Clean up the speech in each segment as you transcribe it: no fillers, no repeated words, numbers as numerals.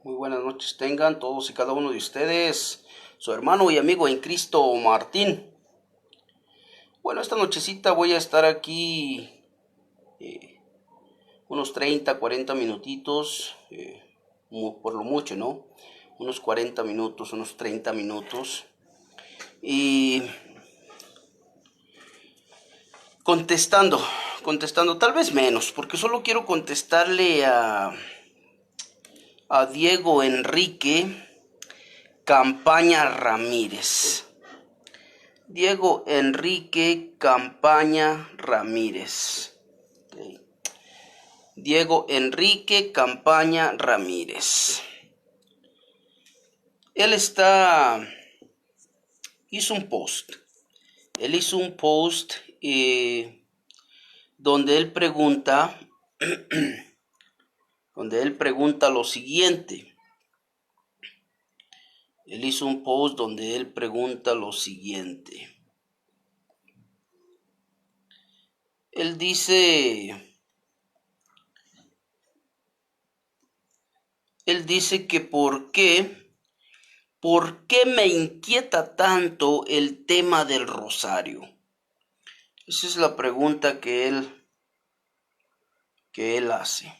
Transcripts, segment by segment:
Muy buenas noches tengan todos y cada uno de ustedes. Su hermano y amigo en Cristo, Martín. Bueno, esta nochecita voy a estar aquí unos 30, 40 minutitos, por lo mucho, ¿no? Unos 40 minutos, unos 30 minutos. Y contestando, tal vez menos, porque solo quiero contestarle a Diego Enrique Campaña Ramírez. Diego Enrique Campaña Ramírez. Okay. Diego Enrique Campaña Ramírez. Él hizo un post. Él hizo un post donde él pregunta, lo siguiente. Él hizo un post donde él pregunta lo siguiente. Él dice que ¿por qué me inquieta tanto el tema del rosario? Esa es la pregunta que él hace.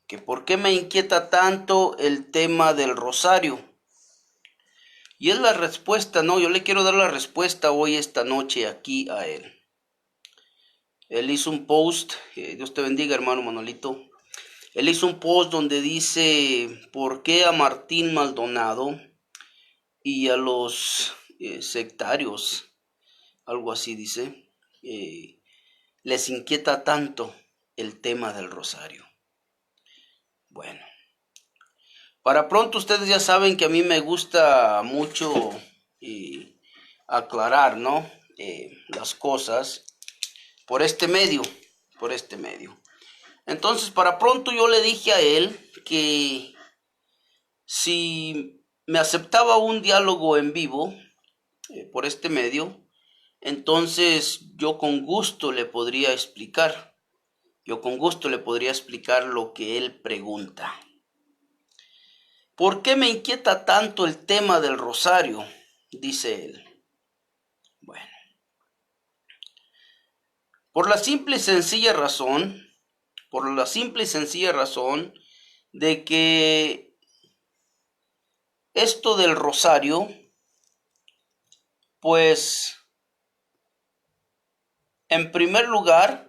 Que ¿por qué me inquieta tanto el tema del rosario? Y es la respuesta, ¿no? Yo le quiero dar la respuesta hoy, esta noche, aquí a él. Él hizo un post, Dios te bendiga, hermano Manolito. Él hizo un post donde dice, ¿por qué a Martín Maldonado y a los sectarios, algo así dice, les inquieta tanto el tema del rosario? Bueno, para pronto ustedes ya saben que a mí me gusta mucho aclarar, ¿no? Las cosas por este medio. Entonces, para pronto yo le dije a él que si me aceptaba un diálogo en vivo por este medio, entonces yo con gusto le podría explicar. Lo que él pregunta. ¿Por qué me inquieta tanto el tema del rosario?, dice él. Bueno, por la simple y sencilla razón de que esto del rosario, pues, en primer lugar,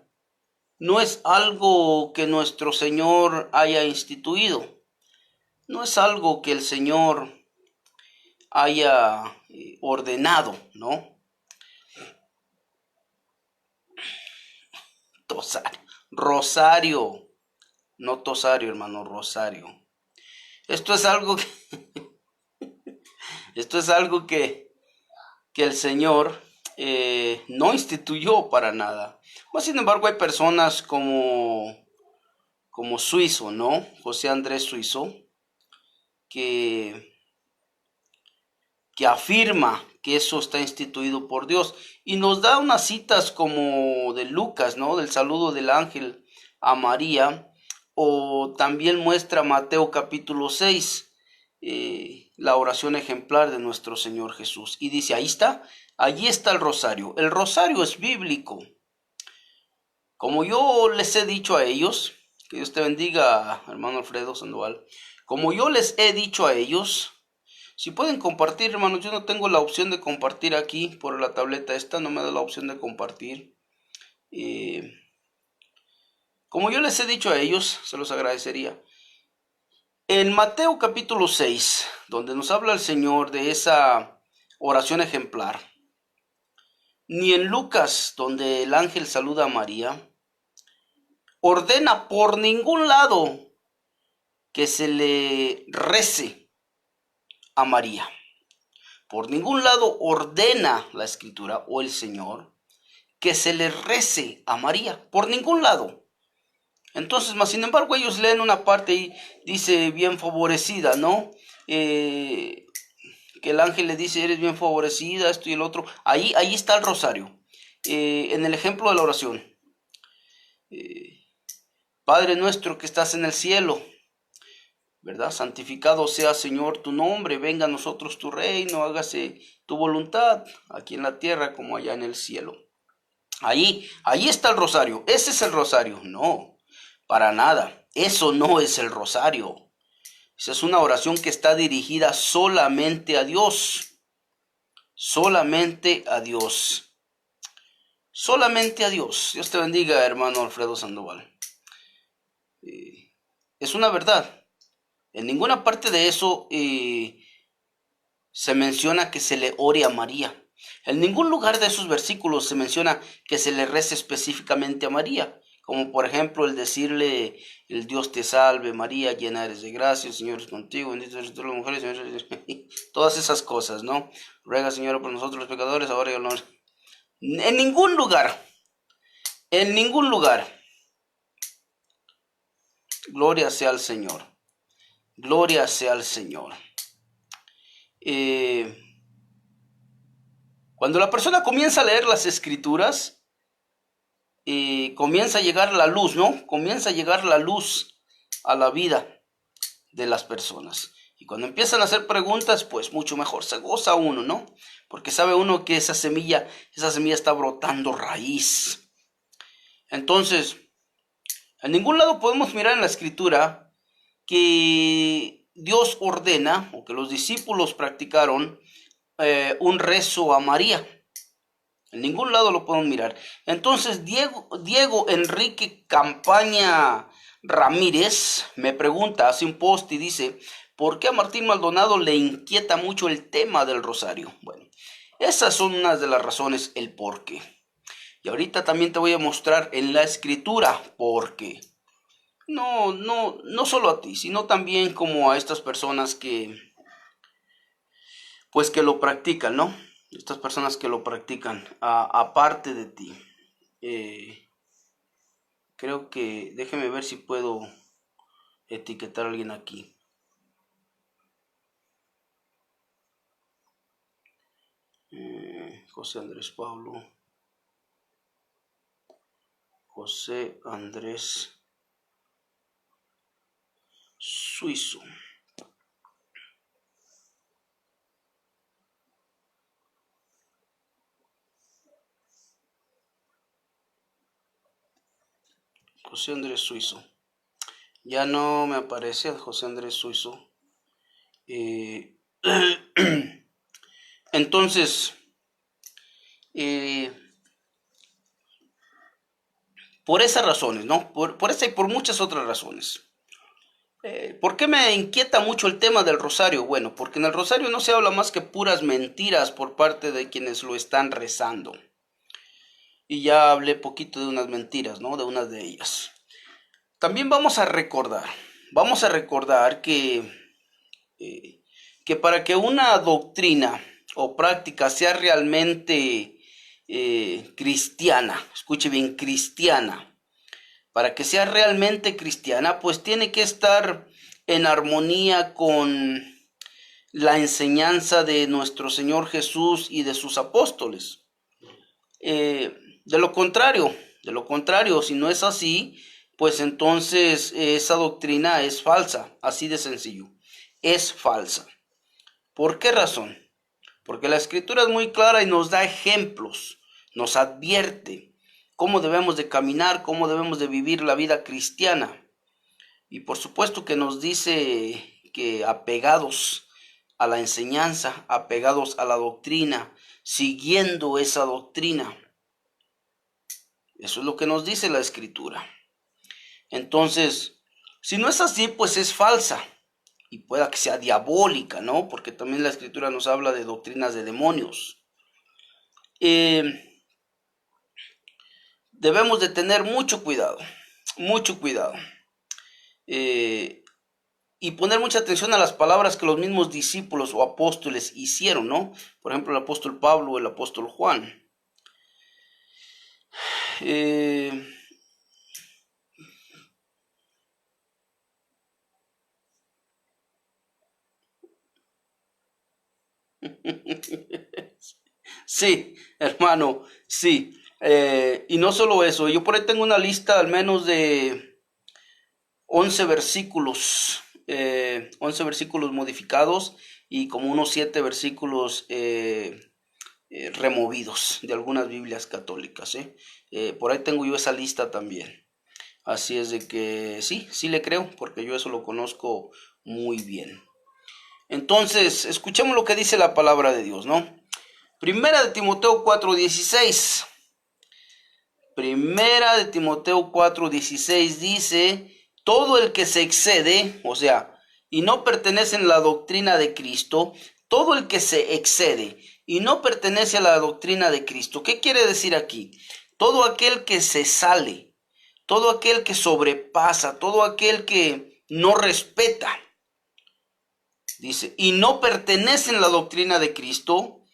no es algo que nuestro Señor haya instituido. No es algo que el Señor haya ordenado, ¿no? Rosario, no tosario, hermano, rosario. Esto es algo que el Señor no instituyó para nada. Pues, sin embargo, hay personas como Suizo, ¿no? José Andrés Suizo, que afirma que eso está instituido por Dios y nos da unas citas como de Lucas, ¿no? Del saludo del ángel a María, o también muestra Mateo capítulo 6, la oración ejemplar de nuestro Señor Jesús, y dice, allí está el rosario. El rosario es bíblico. Como yo les he dicho a ellos, que Dios te bendiga, hermano Alfredo Sandoval, como yo les he dicho a ellos, si pueden compartir, hermanos, yo no tengo la opción de compartir aquí por la tableta esta, no me da la opción de compartir. Como yo les he dicho a ellos, se los agradecería. En Mateo capítulo 6, donde nos habla el Señor de esa oración ejemplar, ni en Lucas, donde el ángel saluda a María, ordena por ningún lado que se le rece a María. Por ningún lado ordena la Escritura o el Señor que se le rece a María. Por ningún lado. Entonces, más sin embargo, ellos leen una parte y dice bien favorecida, ¿no? Que el ángel le dice, eres bien favorecida, esto y el otro. Ahí está el rosario. En el ejemplo de la oración. Padre nuestro que estás en el cielo, ¿verdad? Santificado sea, Señor, tu nombre, venga a nosotros tu reino, hágase tu voluntad, aquí en la tierra como allá en el cielo. Ahí está el rosario. ¿Ese es el rosario? No, para nada. Eso no es el rosario. Esa es una oración que está dirigida solamente a Dios. Solamente a Dios. Solamente a Dios. Dios te bendiga, hermano Alfredo Sandoval. Es una verdad. En ninguna parte de eso se menciona que se le ore a María. En ningún lugar de esos versículos se menciona que se le rece específicamente a María, como por ejemplo el decirle, el Dios te salve María, llena eres de gracia, el Señor es contigo, bendita eres tú las mujeres, todas esas cosas, ¿no? Ruega, Señor, por nosotros los pecadores, ahora y en la hora. En ningún lugar, gloria sea al Señor, gloria sea al Señor. Cuando la persona comienza a leer las escrituras, comienza a llegar la luz, ¿no? Comienza a llegar la luz a la vida de las personas. Y cuando empiezan a hacer preguntas, pues mucho mejor se goza uno, ¿no? Porque sabe uno que esa semilla está brotando raíz. Entonces, en ningún lado podemos mirar en la escritura que Dios ordena o que los discípulos practicaron un rezo a María. En ningún lado lo podemos mirar. Entonces, Diego Enrique Campaña Ramírez me pregunta, hace un post y dice, ¿por qué a Martín Maldonado le inquieta mucho el tema del rosario? Bueno, esas son unas de las razones, el por qué. Y ahorita también te voy a mostrar en la escritura por qué. No solo a ti, sino también como a estas personas que, pues que lo practican, ¿no? Estas personas que lo practican, aparte de ti. Creo que, déjeme ver si puedo etiquetar a alguien aquí. José Andrés Pablo. José Andrés Suizo. José Andrés Suizo. Ya no me aparece José Andrés Suizo. Entonces, por esas razones, ¿no? Por esa y por muchas otras razones. ¿Por qué me inquieta mucho el tema del rosario? Bueno, porque en el rosario no se habla más que puras mentiras por parte de quienes lo están rezando. Y ya hablé poquito de unas mentiras, ¿no? De unas de ellas. También vamos a recordar que para que una doctrina o práctica sea realmente cristiana, escuche bien, cristiana, para que sea realmente cristiana, pues tiene que estar en armonía con la enseñanza de nuestro Señor Jesús y de sus apóstoles. De lo contrario, si no es así, pues entonces esa doctrina es falsa, así de sencillo, es falsa. ¿Por qué razón? Porque la escritura es muy clara y nos da ejemplos, nos advierte cómo debemos de caminar, cómo debemos de vivir la vida cristiana. Y por supuesto que nos dice que apegados a la enseñanza, apegados a la doctrina, siguiendo esa doctrina. Eso es lo que nos dice la escritura. Entonces, si no es así, pues es falsa. Y pueda que sea diabólica, ¿no? Porque también la escritura nos habla de doctrinas de demonios. Debemos de tener mucho cuidado, y poner mucha atención a las palabras que los mismos discípulos o apóstoles hicieron, ¿no? Por ejemplo, el apóstol Pablo o el apóstol Juan. Sí, hermano, sí. Y no solo eso, yo por ahí tengo una lista al menos de 11 versículos 11 versículos modificados y como unos 7 versículos removidos de algunas Biblias católicas. Por ahí tengo yo esa lista también. Así es de que sí le creo, porque yo eso lo conozco muy bien. Entonces, escuchemos lo que dice la palabra de Dios, ¿no? Primera de Timoteo 4:16. Primera de Timoteo 4:16 dice: todo el que se excede, o sea, y no pertenece en la doctrina de Cristo, todo el que se excede y no pertenece a la doctrina de Cristo. ¿Qué quiere decir aquí? Todo aquel que se sale, todo aquel que sobrepasa, todo aquel que no respeta, dice, y no pertenece en la doctrina de Cristo.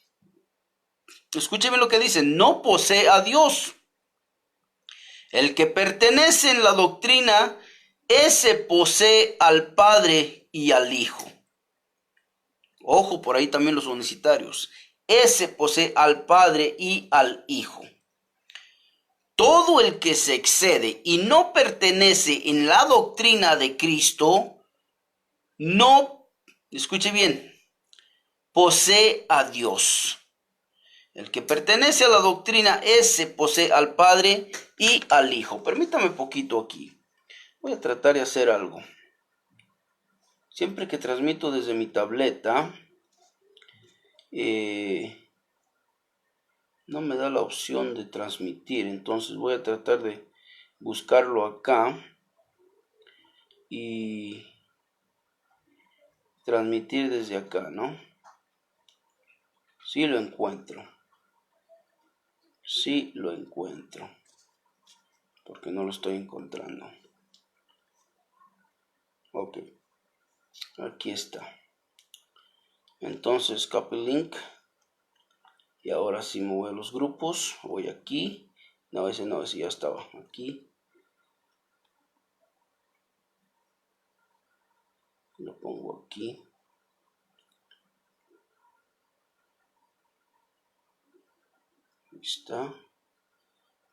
Escúcheme lo que dice: no posee a Dios. El que pertenece en la doctrina, ese posee al Padre y al Hijo. Ojo, por ahí también los universitarios. Ese posee al Padre y al Hijo. Todo el que se excede y no pertenece en la doctrina de Cristo, no, escuche bien, posee a Dios. El que pertenece a la doctrina, ese posee al Padre y al Hijo. Permítame poquito aquí. Voy a tratar de hacer algo. Siempre que transmito desde mi tableta, no me da la opción de transmitir. Entonces voy a tratar de buscarlo acá y transmitir desde acá, ¿no? Sí lo encuentro. Sí lo encuentro. Porque no lo estoy encontrando. Ok. Aquí está. Entonces copy link. Y ahora sí me voy a los grupos. Voy aquí. No, ese ya estaba. Aquí. Lo pongo aquí. Ahí está.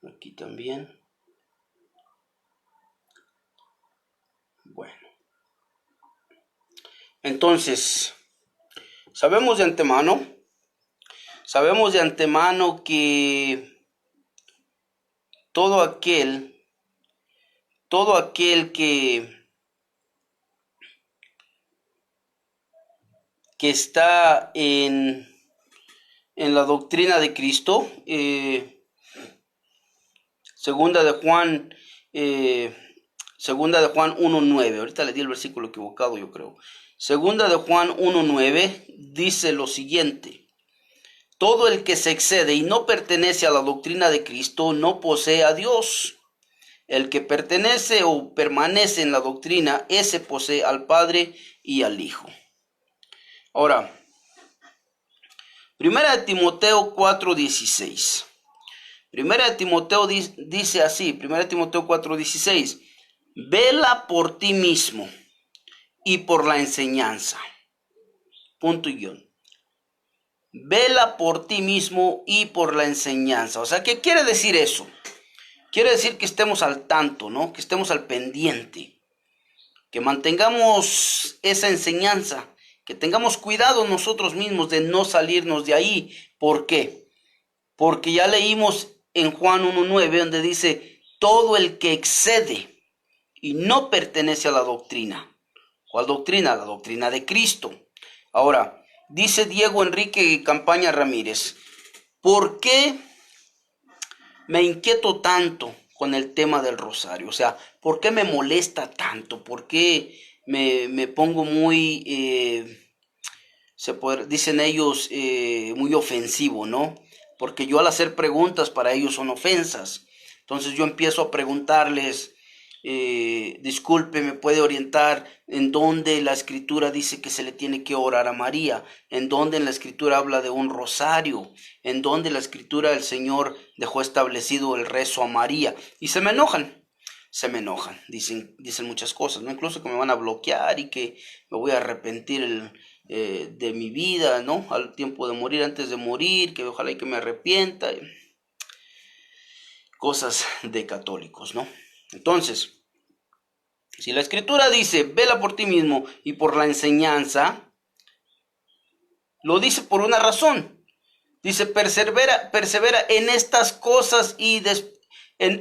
Aquí también. Bueno. Entonces, sabemos de antemano que todo aquel que está en la doctrina de Cristo, segunda de Juan 1:9, ahorita le di el versículo equivocado, yo creo. Segunda de Juan 1:9 dice lo siguiente: todo el que se excede y no pertenece a la doctrina de Cristo no posee a Dios. El que pertenece o permanece en la doctrina, ese posee al Padre y al Hijo. Ahora, Primera de Timoteo 4:16. Primera de Timoteo dice así, Primera de Timoteo 4:16. Vela por ti mismo y por la enseñanza. Punto y guión. Vela por ti mismo y por la enseñanza. O sea, ¿qué quiere decir eso? Quiere decir que estemos al tanto, ¿no? Que estemos al pendiente. Que mantengamos esa enseñanza. Que tengamos cuidado nosotros mismos de no salirnos de ahí. ¿Por qué? Porque ya leímos en Juan 1:9 donde dice: todo el que excede y no pertenece a la doctrina. ¿Cuál doctrina? La doctrina de Cristo. Ahora, dice Diego Enrique Campaña Ramírez: ¿por qué me inquieto tanto con el tema del rosario? O sea, ¿por qué me molesta tanto? ¿Por qué me pongo muy, dicen ellos, muy ofensivo, ¿no? Porque yo al hacer preguntas para ellos son ofensas. Entonces yo empiezo a preguntarles: disculpe, ¿me puede orientar en dónde la escritura dice que se le tiene que orar a María? ¿En dónde en la escritura habla de un rosario? ¿En dónde la escritura del Señor dejó establecido el rezo a María? Y se me enojan, dicen muchas cosas, ¿no? Incluso que me van a bloquear y que me voy a arrepentir de mi vida, ¿no? Al tiempo de morir, antes de morir, que ojalá y que me arrepienta. Cosas de católicos, ¿no? Entonces, Si la Escritura dice, vela por ti mismo y por la enseñanza, lo dice por una razón. Dice, persevera en estas cosas y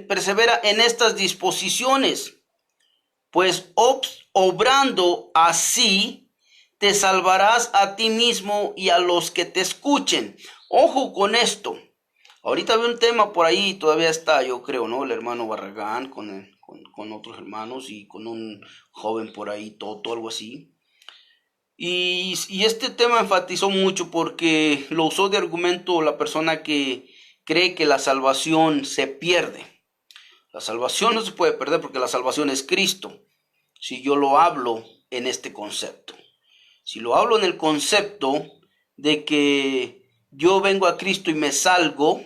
persevera en estas disposiciones, pues obrando así te salvarás a ti mismo y a los que te escuchen. Ojo con esto. Ahorita veo un tema por ahí, todavía está, yo creo, ¿no? El hermano Barragán con otros hermanos y con un joven por ahí, Toto, algo así. Y este tema enfatizó mucho porque lo usó de argumento la persona que cree que la salvación se pierde. La salvación no se puede perder porque la salvación es Cristo. Si yo lo hablo en este concepto. Si lo hablo en el concepto de que yo vengo a Cristo y me salgo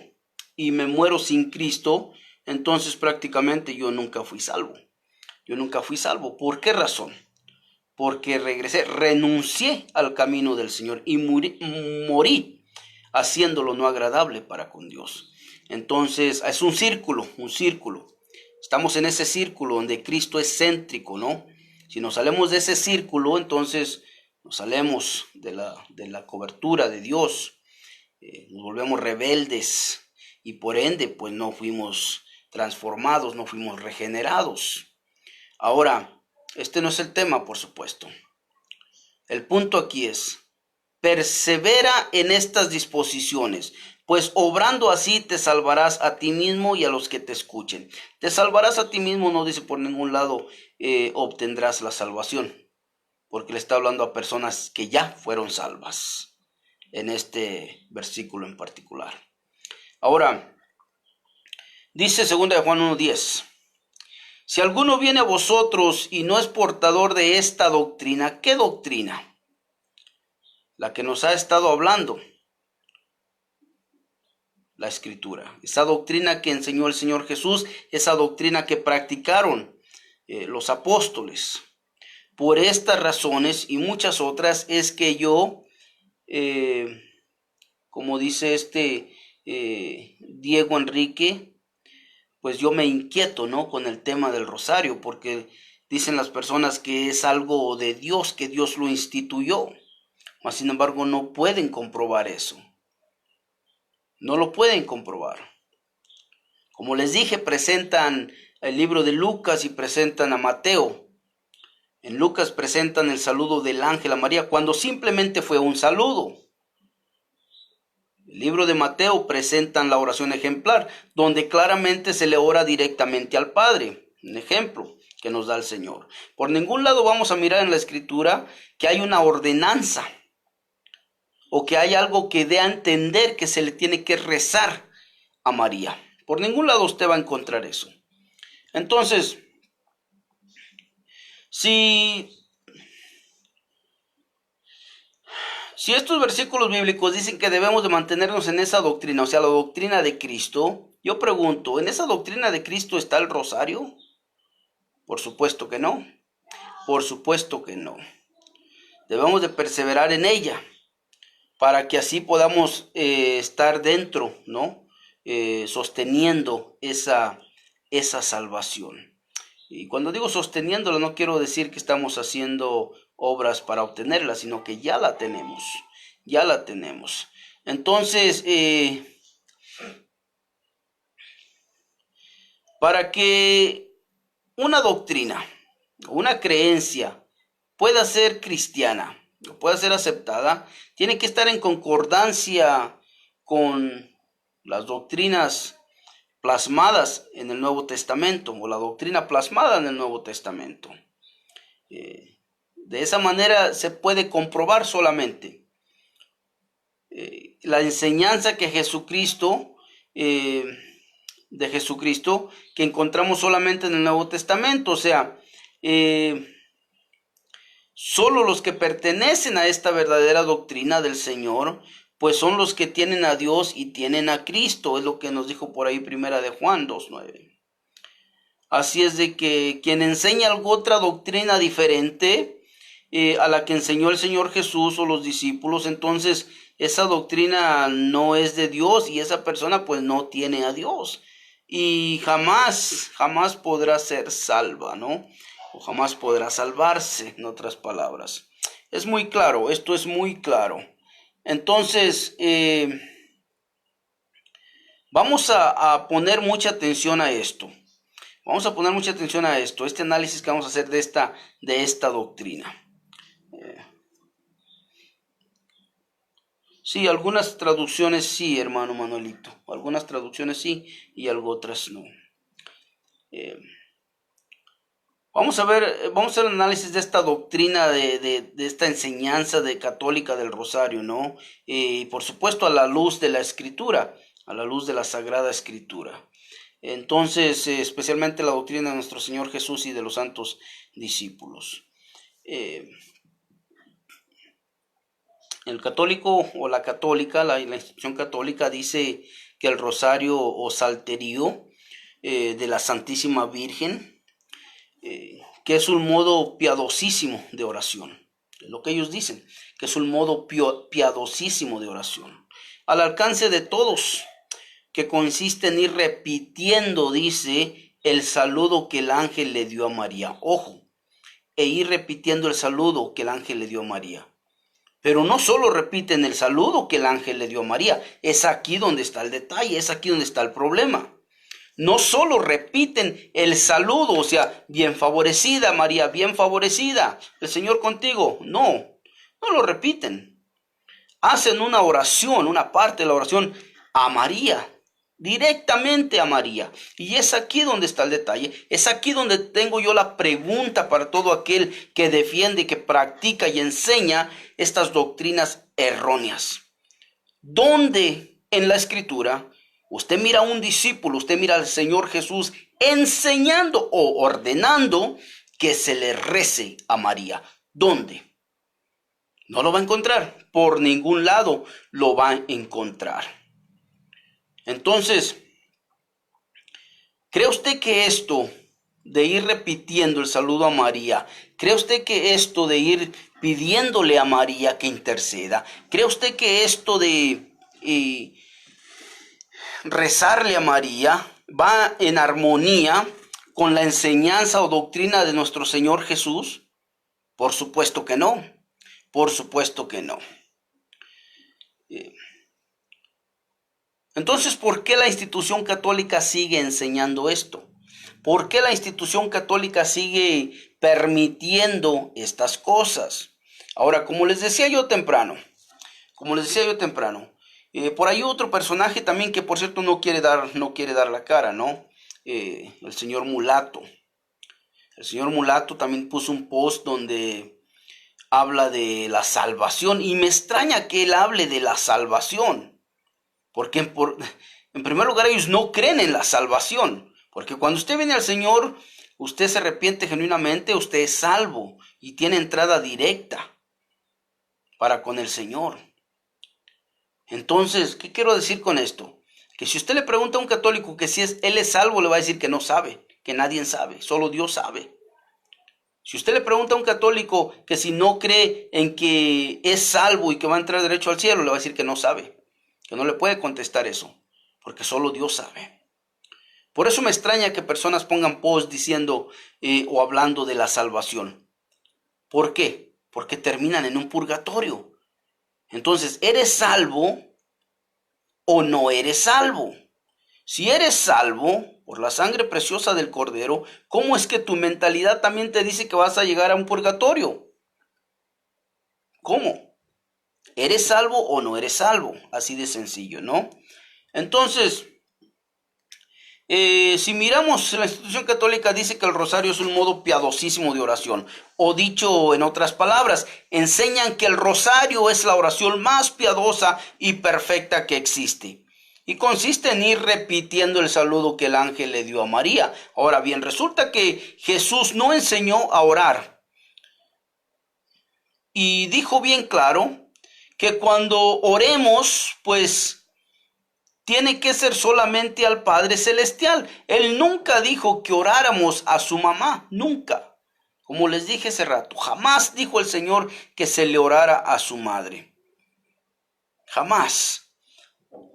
y me muero sin Cristo, entonces prácticamente yo nunca fui salvo. Yo nunca fui salvo. ¿Por qué razón? Porque renuncié al camino del Señor y morí haciéndolo no agradable para con Dios. Entonces es un círculo. Estamos en ese círculo donde Cristo es céntrico, ¿no? Si nos salimos de ese círculo, entonces nos salimos de la cobertura de Dios, nos volvemos rebeldes y por ende pues no fuimos transformados, no fuimos regenerados. Ahora, este no es el tema, por supuesto. El punto aquí es, persevera en estas disposiciones, pues obrando así te salvarás a ti mismo y a los que te escuchen. Te salvarás a ti mismo, no dice por ningún lado obtendrás la salvación, porque le está hablando a personas que ya fueron salvas en este versículo en particular. Ahora, dice 2 de Juan 1:10. Si alguno viene a vosotros y no es portador de esta doctrina, ¿qué doctrina? La que nos ha estado hablando la Escritura. Esa doctrina que enseñó el Señor Jesús, esa doctrina que practicaron los apóstoles. Por estas razones y muchas otras es que yo, como dice Diego Enrique, pues yo me inquieto, ¿no? Con el tema del rosario, porque dicen las personas que es algo de Dios, que Dios lo instituyó. Mas sin embargo no pueden comprobar eso. No lo pueden comprobar. Como les dije, presentan el libro de Lucas y presentan a Mateo. En Lucas presentan el saludo del ángel a María cuando simplemente fue un saludo. El libro de Mateo presentan la oración ejemplar, donde claramente se le ora directamente al Padre. Un ejemplo que nos da el Señor. Por ningún lado vamos a mirar en la Escritura que hay una ordenanza o que hay algo que dé a entender que se le tiene que rezar a María. Por ningún lado usted va a encontrar eso. Entonces, si estos versículos bíblicos dicen que debemos de mantenernos en esa doctrina, o sea, la doctrina de Cristo, yo pregunto, ¿en esa doctrina de Cristo está el rosario? Por supuesto que no. Por supuesto que no. Debemos de perseverar en ella para que así podamos estar dentro, ¿no? Sosteniendo esa salvación. Y cuando digo sosteniéndola, no quiero decir que estamos haciendo obras para obtenerla, sino que ya la tenemos. Ya la tenemos. Entonces, para que una doctrina, una creencia pueda ser cristiana, o pueda ser aceptada, tiene que estar en concordancia con las doctrinas plasmadas en el Nuevo Testamento, o la doctrina plasmada en el Nuevo Testamento. De esa manera se puede comprobar solamente la enseñanza que de Jesucristo, que encontramos solamente en el Nuevo Testamento. O sea, solo los que pertenecen a esta verdadera doctrina del Señor, pues son los que tienen a Dios y tienen a Cristo. Es lo que nos dijo por ahí Primera de Juan 2:9. Así es de que quien enseña otra doctrina diferente a la que enseñó el Señor Jesús o los discípulos, entonces esa doctrina no es de Dios y esa persona pues no tiene a Dios y jamás podrá ser salva, ¿no? o jamás podrá salvarse, en otras palabras. Es muy claro, esto es muy claro. Entonces, vamos a poner mucha atención a esto. Vamos a poner mucha atención a esto, este análisis que vamos a hacer de esta doctrina. Sí, algunas traducciones sí, hermano Manuelito. Algunas traducciones sí y algo otras no. Vamos a hacer un análisis de esta doctrina, de esta enseñanza católica del rosario, ¿no? Y por supuesto a la luz de la Escritura, a la luz de la Sagrada Escritura. Entonces, especialmente la doctrina de nuestro Señor Jesús y de los santos discípulos. El católico o la católica, la institución católica dice que el rosario o salterio de la Santísima Virgen, que es un modo piadosísimo de oración. Es lo que ellos dicen, que es un modo piadosísimo de oración. Al alcance de todos, que consiste en ir repitiendo, dice, el saludo que el ángel le dio a María. Ojo, e ir repitiendo el saludo que el ángel le dio a María. Pero no solo repiten el saludo que el ángel le dio a María, es aquí donde está el detalle, es aquí donde está el problema. No solo repiten el saludo, o sea, bien favorecida María, bien favorecida, el Señor contigo. No lo repiten. Hacen una oración, una parte de la oración a María, directamente a María. Y es aquí donde está el detalle, es aquí donde tengo yo la pregunta para todo aquel que defiende, que practica y enseña estas doctrinas erróneas. ¿Dónde en la Escritura usted mira a un discípulo, usted mira al Señor Jesús enseñando o ordenando que se le rece a María? ¿Dónde? No lo va a encontrar, por ningún lado lo va a encontrar. Entonces, ¿cree usted que esto de ir repitiendo el saludo a María, cree usted que esto de ir pidiéndole a María que interceda, cree usted que esto de rezarle a María va en armonía con la enseñanza o doctrina de nuestro Señor Jesús? Por supuesto que no. Por supuesto que no. Entonces, ¿por qué la institución católica sigue enseñando esto? ¿Por qué la institución católica sigue permitiendo estas cosas? Ahora, como les decía yo temprano, por ahí otro personaje también que por cierto no quiere dar la cara, ¿no? El señor Mulato. El señor Mulato también puso un post donde habla de la salvación, y me extraña que él hable de la salvación, porque en primer lugar ellos no creen en la salvación, porque cuando usted viene al Señor, usted se arrepiente genuinamente, usted es salvo y tiene entrada directa para con el Señor. Entonces, ¿qué quiero decir con esto? Que si usted le pregunta a un católico que si él es salvo, le va a decir que no sabe, que nadie sabe, solo Dios sabe. Si usted le pregunta a un católico que si no cree en que es salvo y que va a entrar derecho al cielo, le va a decir que no sabe, que no le puede contestar eso, porque solo Dios sabe. Por eso me extraña que personas pongan post diciendo o hablando de la salvación. ¿Por qué? Porque terminan en un purgatorio. Entonces, ¿eres salvo o no eres salvo? Si eres salvo por la sangre preciosa del Cordero, ¿cómo es que tu mentalidad también te dice que vas a llegar a un purgatorio? ¿Cómo? ¿Eres salvo o no eres salvo? Así de sencillo, ¿no? Entonces, si miramos, la institución católica dice que el rosario es un modo piadosísimo de oración. O dicho en otras palabras, enseñan que el rosario es la oración más piadosa y perfecta que existe. Y consiste en ir repitiendo el saludo que el ángel le dio a María. Ahora bien, resulta que Jesús no enseñó a orar. Y dijo bien claro que cuando oremos, pues tiene que ser solamente al Padre Celestial. Él nunca dijo que oráramos a su mamá, nunca. Como les dije hace rato, jamás dijo el Señor que se le orara a su madre. Jamás.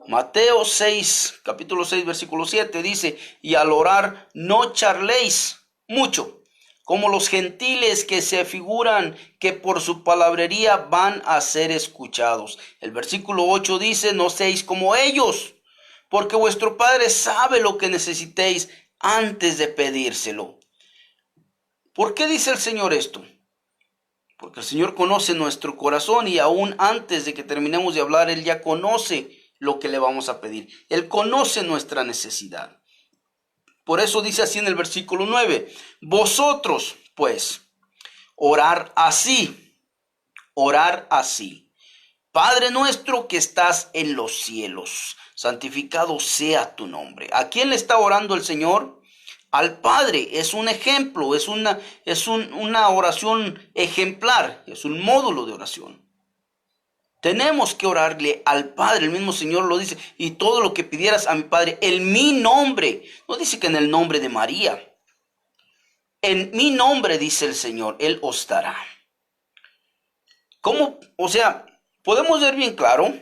Mateo 6, capítulo 6, versículo 7 dice, y al orar no charléis mucho, como los gentiles que se figuran que por su palabrería van a ser escuchados. El versículo 8 dice, no seáis como ellos, porque vuestro Padre sabe lo que necesitéis antes de pedírselo. ¿Por qué dice el Señor esto? Porque el Señor conoce nuestro corazón y aún antes de que terminemos de hablar, Él ya conoce lo que le vamos a pedir. Él conoce nuestra necesidad. Por eso dice así en el versículo 9, vosotros, pues, orar así. Padre nuestro que estás en los cielos, santificado sea tu nombre. ¿A quién le está orando el Señor? Al Padre. Es un ejemplo, es una oración ejemplar, es un módulo de oración. Tenemos que orarle al Padre, el mismo Señor lo dice, y todo lo que pidieras a mi Padre, en mi nombre, no dice que en el nombre de María, en mi nombre, dice el Señor, Él os dará. ¿Cómo? O sea, podemos ver bien claro,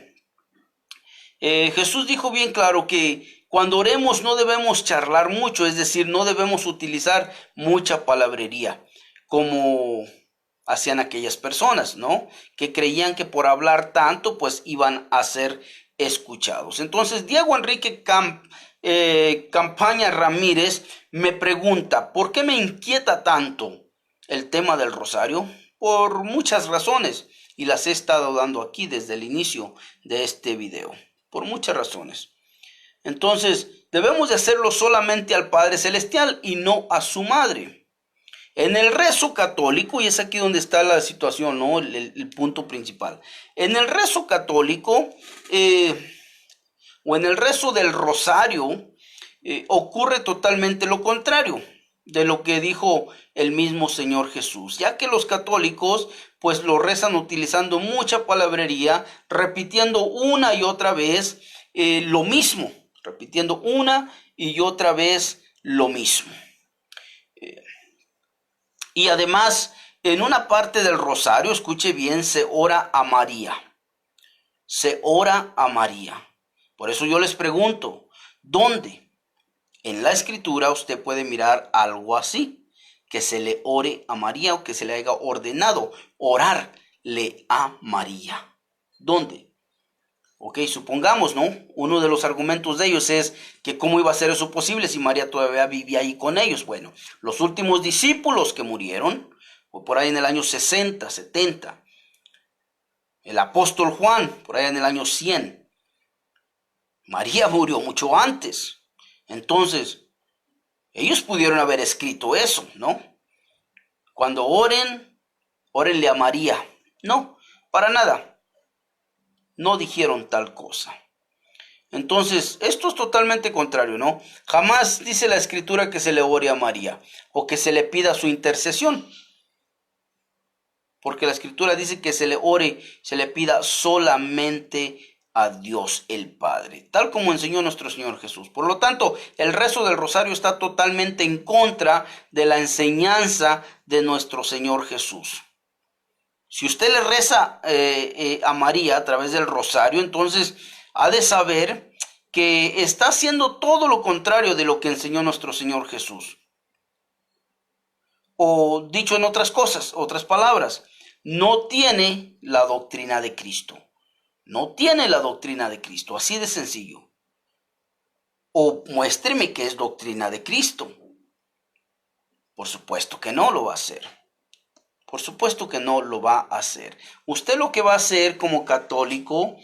Jesús dijo bien claro que cuando oremos no debemos charlar mucho, es decir, no debemos utilizar mucha palabrería, como hacían aquellas personas, ¿no? Que creían que por hablar tanto, pues iban a ser escuchados. Entonces, Diego Enrique Campaña Ramírez me pregunta, ¿por qué me inquieta tanto el tema del rosario? Por muchas razones, y las he estado dando aquí desde el inicio de este video, por muchas razones. Entonces, debemos de hacerlo solamente al Padre Celestial y no a su madre. En el rezo católico, y es aquí donde está la situación, ¿no? El punto principal. En el rezo católico, o en el rezo del rosario, ocurre totalmente lo contrario de lo que dijo el mismo Señor Jesús, ya que los católicos pues lo rezan utilizando mucha palabrería, repitiendo una y otra vez lo mismo, repitiendo una y otra vez lo mismo. Y además, en una parte del rosario, escuche bien, se ora a María. Se ora a María. Por eso yo les pregunto, ¿dónde en la escritura usted puede mirar algo así? Que se le ore a María o que se le haya ordenado orarle a María. ¿Dónde? Ok, supongamos, ¿no? Uno de los argumentos de ellos es que cómo iba a ser eso posible si María todavía vivía ahí con ellos. Bueno, los últimos discípulos que murieron, fue por ahí en el año 60, 70. El apóstol Juan, por ahí en el año 100. María murió mucho antes. Entonces, ellos pudieron haber escrito eso, ¿no? Cuando oren, órenle a María. No, para nada. No dijeron tal cosa. Entonces, esto es totalmente contrario, ¿no? Jamás dice la escritura que se le ore a María o que se le pida su intercesión. Porque la escritura dice que se le ore, se le pida solamente a Dios el Padre, tal como enseñó nuestro Señor Jesús. Por lo tanto, el rezo del rosario está totalmente en contra de la enseñanza de nuestro Señor Jesús. Si usted le reza a María a través del rosario, entonces ha de saber que está haciendo todo lo contrario de lo que enseñó nuestro Señor Jesús. O dicho en otras cosas, otras palabras, no tiene la doctrina de Cristo. No tiene la doctrina de Cristo, así de sencillo. O muéstreme qué es doctrina de Cristo. Por supuesto que no lo va a hacer. Por supuesto que no lo va a hacer. Usted lo que va a hacer como católico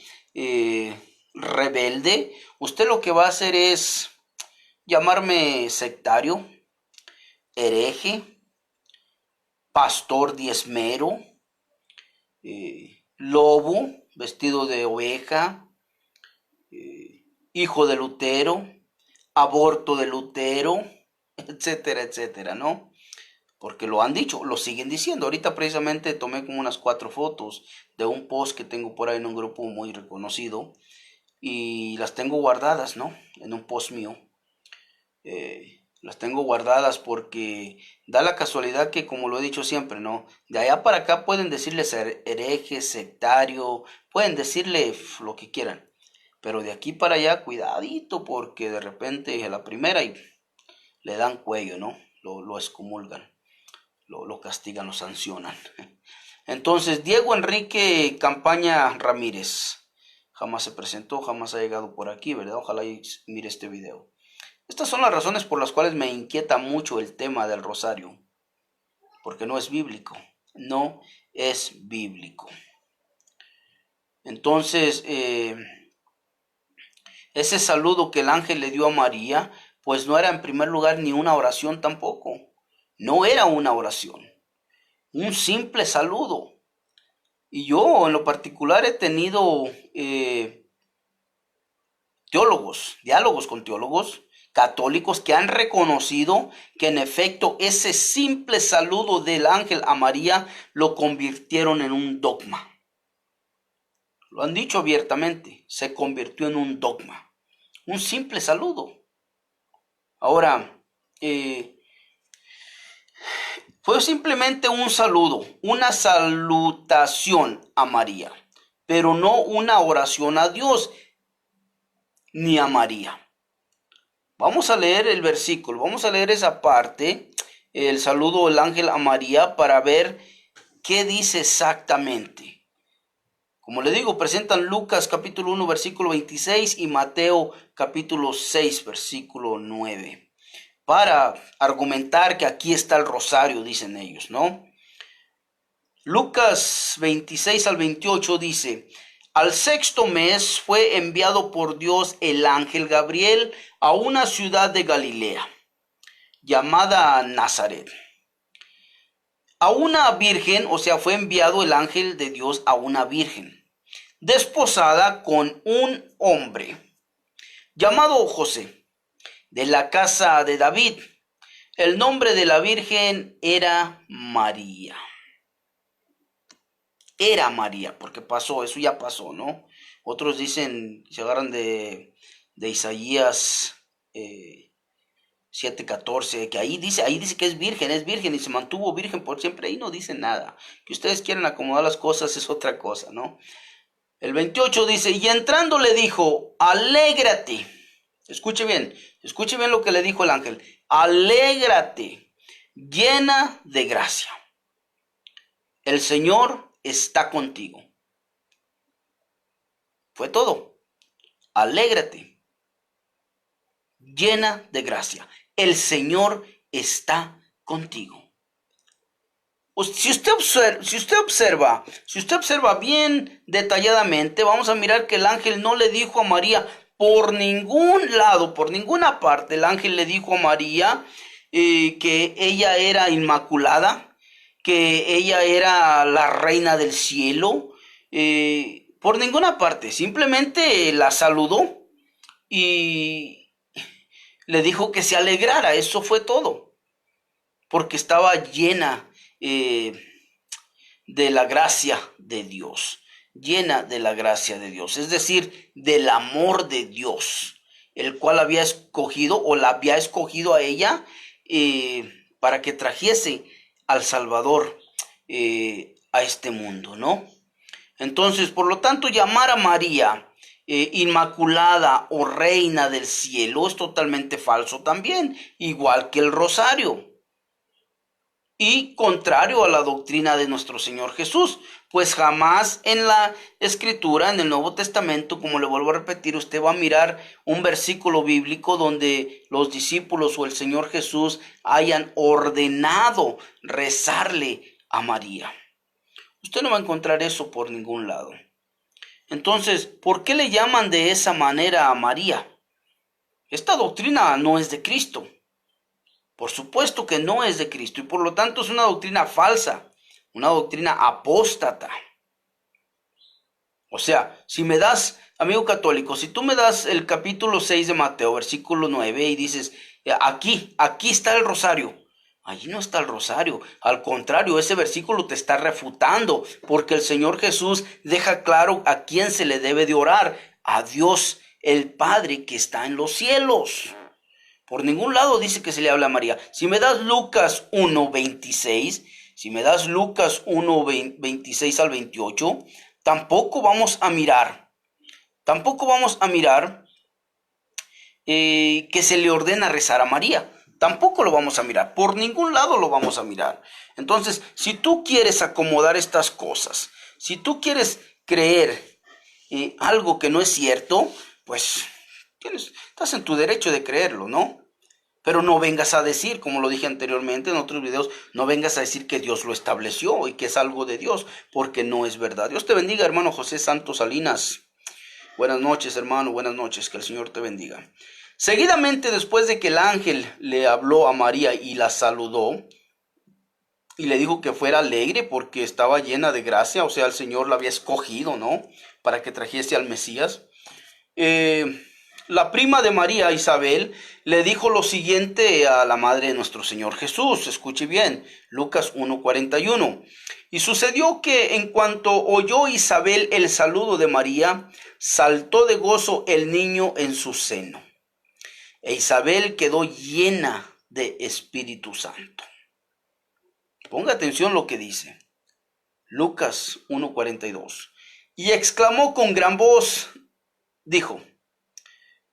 rebelde, usted lo que va a hacer es llamarme sectario, hereje, pastor diezmero, lobo vestido de oveja, hijo de Lutero, aborto de Lutero, etcétera, etcétera, ¿no? Porque lo han dicho, lo siguen diciendo. Ahorita precisamente tomé como unas 4 fotos de un post que tengo por ahí en un grupo muy reconocido y las tengo guardadas, ¿no? En un post mío. Las tengo guardadas porque da la casualidad que, como lo he dicho siempre, ¿no? De allá para acá pueden decirle hereje, sectario, pueden decirle lo que quieran. Pero de aquí para allá, cuidadito, porque de repente a la primera y le dan cuello, ¿no? Lo excomulgan. lo castigan, lo sancionan. Entonces, Diego Enrique Campaña Ramírez. Jamás se presentó, jamás ha llegado por aquí, ¿verdad? Ojalá y mire este video. Estas son las razones por las cuales me inquieta mucho el tema del rosario. Porque no es bíblico. No es bíblico. Entonces, ese saludo que el ángel le dio a María, pues no era en primer lugar ni una oración tampoco. No era una oración. Un simple saludo. Y yo en lo particular he tenido diálogos con teólogos católicos que han reconocido que en efecto ese simple saludo del ángel a María lo convirtieron en un dogma. Lo han dicho abiertamente, se convirtió en un dogma. Un simple saludo. Ahora, fue simplemente un saludo, una salutación a María, pero no una oración a Dios ni a María. Vamos a leer el versículo, vamos a leer esa parte, el saludo del ángel a María, para ver qué dice exactamente. Como le digo, presentan Lucas capítulo 1 versículo 26 y Mateo capítulo 6 versículo 9. Para argumentar que aquí está el rosario, dicen ellos, ¿no? Lucas 26 al 28 dice: al sexto mes fue enviado por Dios el ángel Gabriel a una ciudad de Galilea, llamada Nazaret. A una virgen, o sea, fue enviado el ángel de Dios a una virgen, desposada con un hombre, llamado José, de la casa de David. El nombre de la virgen era María. Era María, porque pasó, eso ya pasó, ¿no? Otros dicen, se agarran de Isaías 7:14, que ahí dice que es virgen y se mantuvo virgen por siempre. Ahí no dice nada. Que ustedes quieren acomodar las cosas es otra cosa, ¿no? El 28 dice: y entrando le dijo, alégrate. Escuche bien lo que le dijo el ángel. Alégrate, llena de gracia. El Señor está contigo. Fue todo. Alégrate, llena de gracia. El Señor está contigo. Si usted observa bien detalladamente, vamos a mirar que el ángel no le dijo a María por ningún lado, por ninguna parte. El ángel le dijo a María que ella era inmaculada, que ella era la reina del cielo. Por ninguna parte, simplemente la saludó y le dijo que se alegrara. Eso fue todo, porque estaba llena de la gracia de Dios, llena de la gracia de Dios, es decir, del amor de Dios, el cual había escogido o la había escogido a ella para que trajese al Salvador a este mundo, ¿no? Entonces, por lo tanto, llamar a María Inmaculada o Reina del Cielo es totalmente falso también, igual que el rosario. Y contrario a la doctrina de nuestro Señor Jesús, pues jamás en la Escritura, en el Nuevo Testamento, como le vuelvo a repetir, usted va a mirar un versículo bíblico donde los discípulos o el Señor Jesús hayan ordenado rezarle a María. Usted no va a encontrar eso por ningún lado. Entonces, ¿por qué le llaman de esa manera a María? Esta doctrina no es de Cristo. Por supuesto que no es de Cristo y por lo tanto es una doctrina falsa, una doctrina apóstata. O sea, si me das, amigo católico, si tú me das el capítulo 6 de Mateo, versículo 9 y dices, aquí está el rosario. Allí no está el rosario. Al contrario, ese versículo te está refutando porque el Señor Jesús deja claro a quién se le debe de orar, a Dios el Padre que está en los cielos. Por ningún lado dice que se le habla a María. Si me das Lucas 1:26, si me das Lucas 1:26 al 28, tampoco vamos a mirar que se le ordena rezar a María. Tampoco lo vamos a mirar, por ningún lado lo vamos a mirar. Entonces, si tú quieres acomodar estas cosas, si tú quieres creer algo que no es cierto, pues estás en tu derecho de creerlo, ¿no? Pero no vengas a decir, como lo dije anteriormente en otros videos, no vengas a decir que Dios lo estableció y que es algo de Dios, porque no es verdad. Dios te bendiga, hermano José Santos Salinas. Buenas noches, hermano, buenas noches, que el Señor te bendiga. Seguidamente, después de que el ángel le habló a María y la saludó, y le dijo que fuera alegre porque estaba llena de gracia, o sea, el Señor la había escogido, ¿no? Para que trajese al Mesías. La prima de María, Isabel, le dijo lo siguiente a la madre de nuestro Señor Jesús. Escuche bien, Lucas 1:41. Y sucedió que en cuanto oyó Isabel el saludo de María, saltó de gozo el niño en su seno. E Isabel quedó llena de Espíritu Santo. Ponga atención lo que dice. Lucas 1:42. Y exclamó con gran voz,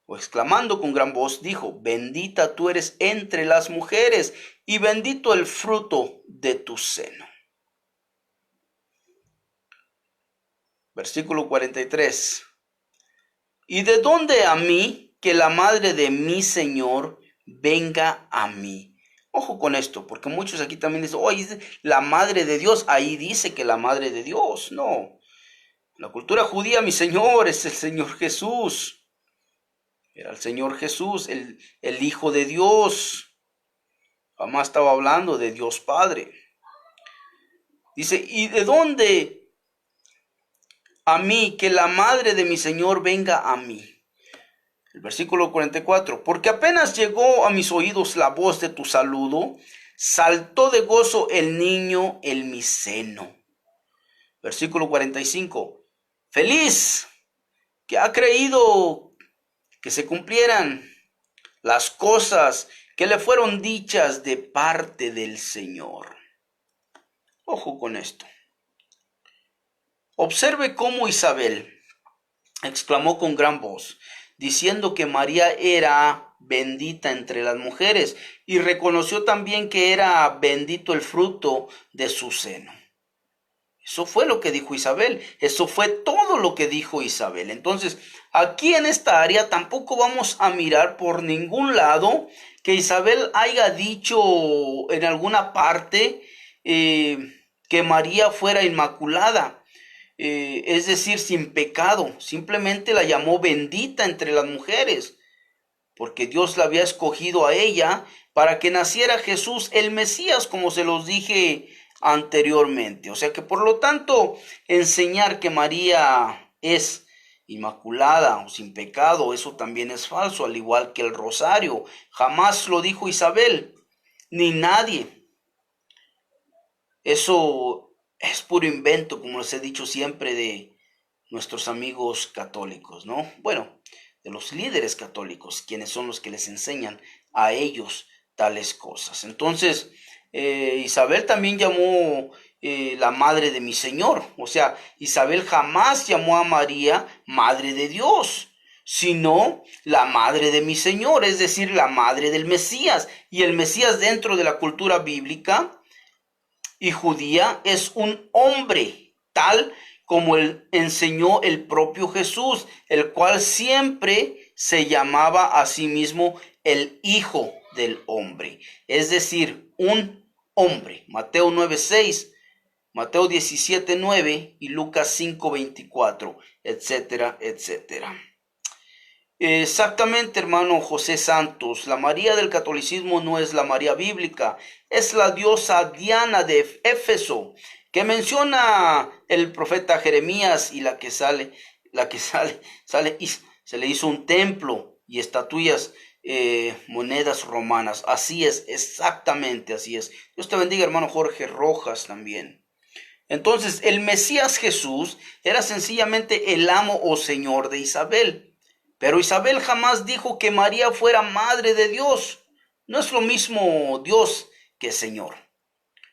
exclamando con gran voz, dijo, bendita tú eres entre las mujeres, y bendito el fruto de tu seno. Versículo 43. ¿Y de dónde a mí que la madre de mi Señor venga a mí? Ojo con esto, porque muchos aquí también dicen, oye, la madre de Dios, ahí dice que la madre de Dios. No, la cultura judía, mi Señor, es el Señor Jesús. Era el Señor Jesús, el Hijo de Dios. Jamás estaba hablando de Dios Padre. Dice, ¿y de dónde a mí que la madre de mi Señor venga a mí? El versículo 44. Porque apenas llegó a mis oídos la voz de tu saludo, saltó de gozo el niño en mi seno. Versículo 45. Feliz que ha creído que se cumplieran las cosas que le fueron dichas de parte del Señor. Ojo con esto. Observe cómo Isabel exclamó con gran voz, diciendo que María era bendita entre las mujeres, y reconoció también que era bendito el fruto de su seno. Eso fue lo que dijo Isabel, eso fue todo lo que dijo Isabel. Entonces, aquí en esta área tampoco vamos a mirar por ningún lado que Isabel haya dicho en alguna parte que María fuera inmaculada. Es decir, sin pecado. Simplemente la llamó bendita entre las mujeres, porque Dios la había escogido a ella para que naciera Jesús el Mesías, como se los dije anteriormente. O sea que por lo tanto, enseñar que María es inmaculada o sin pecado, eso también es falso, al igual que el rosario. Jamás lo dijo Isabel, ni nadie. Eso es puro invento, como les he dicho siempre, de nuestros amigos católicos, ¿no? Bueno, de los líderes católicos, quienes son los que les enseñan a ellos tales cosas. Entonces, Isabel también llamó la madre de mi Señor. O sea, Isabel jamás llamó a María madre de Dios, sino la madre de mi Señor, es decir, la madre del Mesías. Y el Mesías dentro de la cultura bíblica y judía es un hombre, tal como enseñó el propio Jesús, el cual siempre se llamaba a sí mismo el Hijo del Hombre, es decir, un hombre. Mateo 9:6, Mateo 17:9 y Lucas 5:24, etcétera, etcétera. Exactamente, hermano José Santos, la María del catolicismo no es la María bíblica, es la diosa Diana de Éfeso, que menciona el profeta Jeremías, y la que sale y se le hizo un templo y estatuillas, monedas romanas. Así es, exactamente así es. Dios te bendiga, hermano Jorge Rojas también. Entonces, el Mesías Jesús era sencillamente el amo o señor de Isabel. Pero Isabel jamás dijo que María fuera madre de Dios. No es lo mismo Dios que Señor.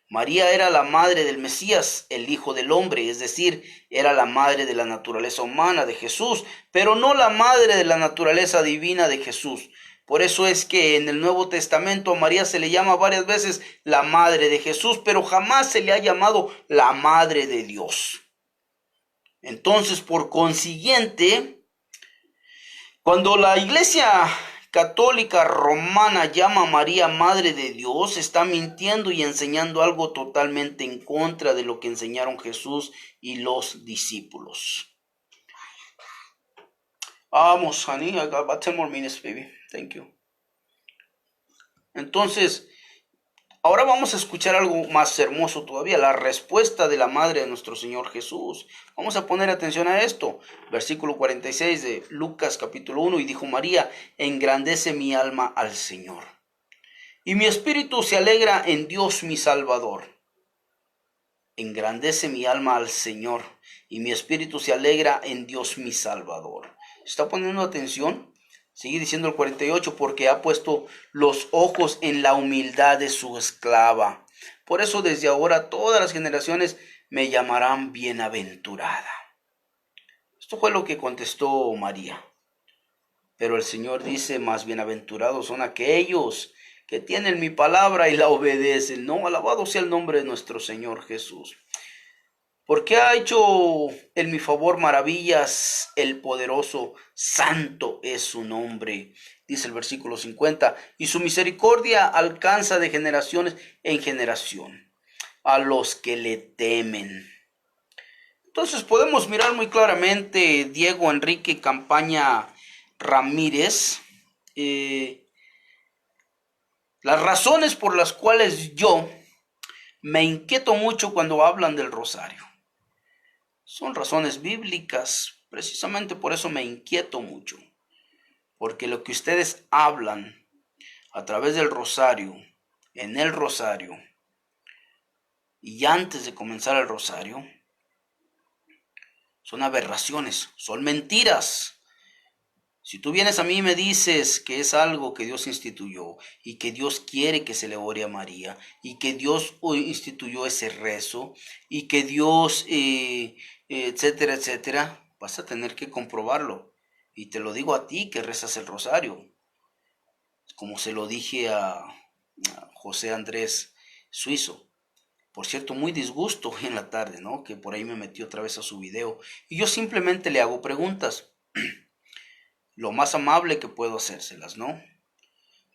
María era la madre del Mesías, el Hijo del Hombre, es decir, era la madre de la naturaleza humana de Jesús, pero no la madre de la naturaleza divina de Jesús, Por eso es que en el Nuevo Testamento a María se le llama varias veces la Madre de Jesús, pero jamás se le ha llamado la Madre de Dios. Entonces, por consiguiente, cuando la Iglesia Católica Romana llama a María Madre de Dios, está mintiendo y enseñando algo totalmente en contra de lo que enseñaron Jesús y los discípulos. Vamos, honey, I got about 10 more minutes, baby. Thank you. Entonces, ahora vamos a escuchar algo más hermoso todavía, la respuesta de la madre de nuestro Señor Jesús. Vamos a poner atención a esto. Versículo 46 de Lucas capítulo 1. Y dijo María, engrandece mi alma al Señor, y mi espíritu se alegra en Dios mi Salvador. Engrandece mi alma al Señor, y mi espíritu se alegra en Dios mi Salvador. ¿Está poniendo atención? Sigue diciendo el 48, porque ha puesto los ojos en la humildad de su esclava. Por eso desde ahora todas las generaciones me llamarán bienaventurada. Esto fue lo que contestó María. Pero el Señor dice, más bienaventurados son aquellos que tienen mi palabra y la obedecen. No, alabado sea el nombre de nuestro Señor Jesús. Porque ha hecho en mi favor maravillas el poderoso, santo es su nombre. Dice el versículo 50, y su misericordia alcanza de generaciones en generación a los que le temen. Entonces podemos mirar muy claramente Diego Enrique Campaña Ramírez, las razones por las cuales yo me inquieto mucho cuando hablan del rosario. Son razones bíblicas, precisamente por eso me inquieto mucho, porque lo que ustedes hablan a través del rosario, en el rosario, y antes de comenzar el rosario, son aberraciones, son mentiras. Si tú vienes a mí y me dices que es algo que Dios instituyó y que Dios quiere que se le ore a María y que Dios instituyó ese rezo y que Dios, etcétera, etcétera, vas a tener que comprobarlo. Y te lo digo a ti que rezas el rosario, como se lo dije a José Andrés Suizo. Por cierto, muy disgusto en la tarde, ¿no? Que por ahí me metí otra vez a su video. Y yo simplemente le hago preguntas. Lo más amable que puedo hacérselas, ¿no?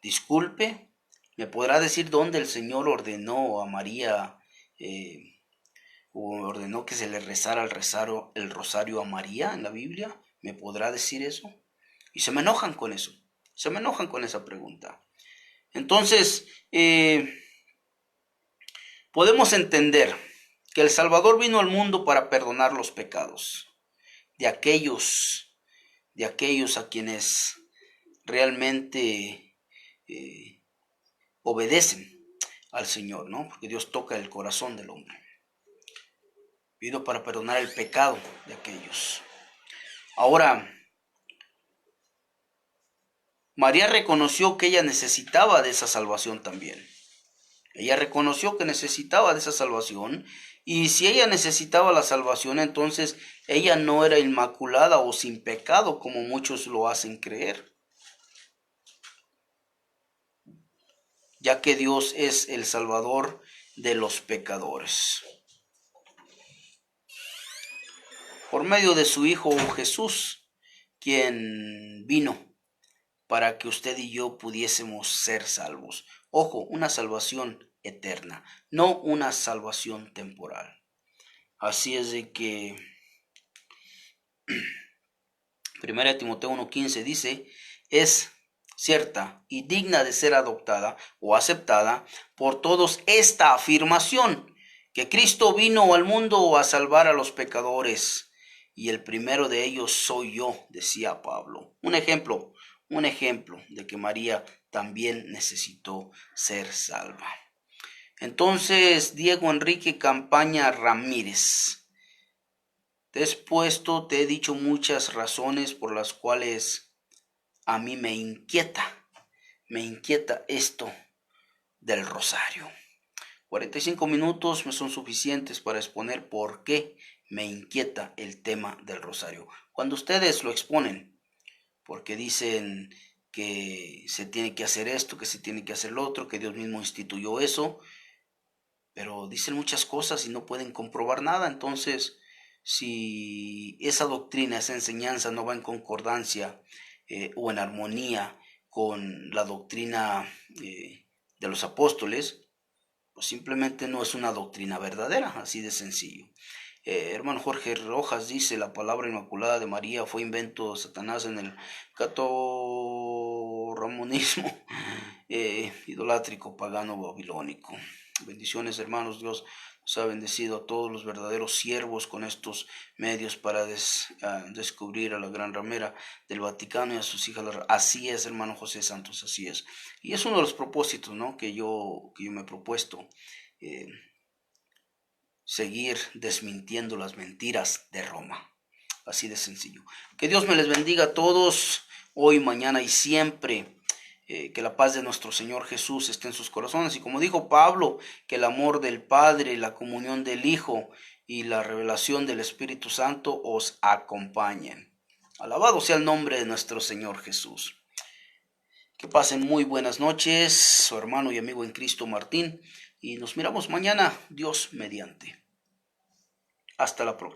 Disculpe, ¿me podrá decir dónde el Señor ordenó a María, o ordenó que se le rezara el rosario a María en la Biblia? ¿Me podrá decir eso? Y se me enojan con eso, se me enojan con esa pregunta. Entonces, podemos entender que el Salvador vino al mundo para perdonar los pecados de aquellos a quienes realmente obedecen al Señor, ¿no? Porque Dios toca el corazón del hombre. Vino para perdonar el pecado de aquellos. Ahora, María reconoció que ella necesitaba de esa salvación también. Ella reconoció que necesitaba de esa salvación. Y si ella necesitaba la salvación, entonces ella no era inmaculada o sin pecado, como muchos lo hacen creer. Ya que Dios es el Salvador de los pecadores. Por medio de su Hijo Jesús, quien vino para que usted y yo pudiésemos ser salvos. Ojo, una salvación eterna, no una salvación temporal. Así es de que 1 Timoteo 1:15 dice, es cierta y digna de ser adoptada o aceptada por todos esta afirmación, que Cristo vino al mundo a salvar a los pecadores, y el primero de ellos soy yo, decía Pablo. Un ejemplo de que María también necesitó ser salva. Entonces, Diego Enrique Campaña Ramírez, te he dicho muchas razones por las cuales a mí me inquieta esto del rosario. 45 minutos me son suficientes para exponer por qué me inquieta el tema del rosario. Cuando ustedes lo exponen, porque dicen que se tiene que hacer esto, que se tiene que hacer lo otro, que Dios mismo instituyó eso, pero dicen muchas cosas y no pueden comprobar nada. Entonces, si esa doctrina, esa enseñanza no va en concordancia o en armonía con la doctrina de los apóstoles, pues simplemente no es una doctrina verdadera, así de sencillo. Hermano Jorge Rojas dice: la palabra inmaculada de María fue invento de Satanás en el catorramonismo idolátrico pagano babilónico. Bendiciones, hermanos. Dios nos ha bendecido a todos los verdaderos siervos con estos medios para descubrir a la gran ramera del Vaticano y a sus hijas. Así es, hermano José Santos, así es. Y es uno de los propósitos, ¿no?, que yo me he propuesto. Seguir desmintiendo las mentiras de Roma. Así de sencillo. Que Dios me les bendiga a todos, hoy, mañana y siempre. Que la paz de nuestro Señor Jesús esté en sus corazones. Y como dijo Pablo, que el amor del Padre, la comunión del Hijo y la revelación del Espíritu Santo os acompañen. Alabado sea el nombre de nuestro Señor Jesús. Que pasen muy buenas noches, su hermano y amigo en Cristo Martín. Y nos miramos mañana, Dios mediante. Hasta la próxima.